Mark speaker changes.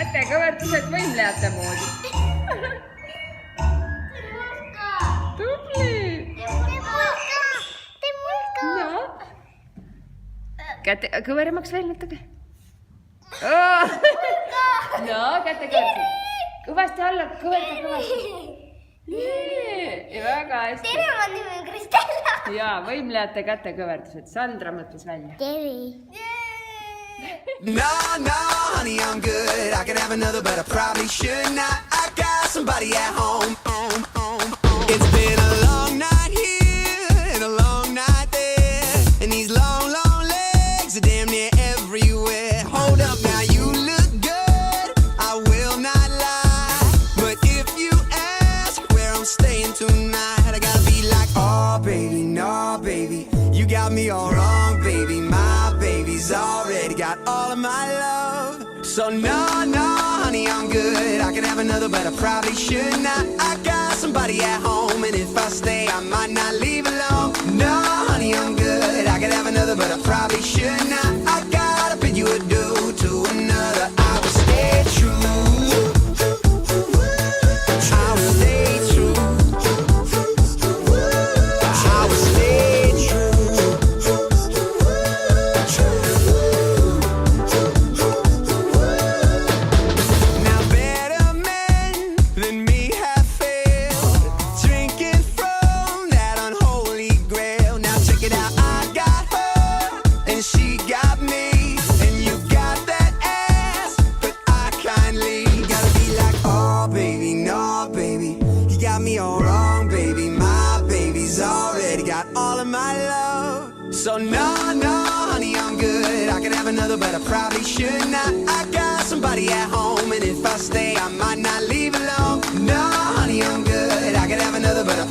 Speaker 1: kätekõvertused võimlejate moodi. Tubli! No. Käte, kõverimaks veel natuke. No, kätekõvertused. Kõvasti alla, kõvasti. Ja väga hästi.
Speaker 2: Tere, ma nimi on Kristella.
Speaker 1: Ja, võimlejate kätekõvertused. Sandra mõtles välja.
Speaker 2: Tere.
Speaker 3: No, honey, I'm good. I could have another, but I probably should not. I got somebody at home. It's been a long night here and a long night there, and these long, long legs are damn near everywhere. Hold up now, you look good, I will not lie, but if you ask where I'm staying tonight, I gotta be like, oh baby, no baby, you got me all wrong baby, my baby's already got all of my love. So no, honey, I'm good. I could have another, but I probably should not. I got somebody at home, and if I stay, I might not leave alone. No, honey, I'm good. I could have another, but I probably should not. I gotta bid you adieu to another. I will stay true. I will stay true. I will stay true. Now better men than me have failed, drinking from that unholy grail. Now check it out, I got her and she got me, and you got that ass, but I kindly gotta be like, oh baby, no baby, you got me all wrong baby, my baby's already got all of my love. So no, honey, I'm good. I could have another, but I probably should not. I got somebody at home, and if I stay, I might not leave alone. No, honey, I'm good. I could have another, but I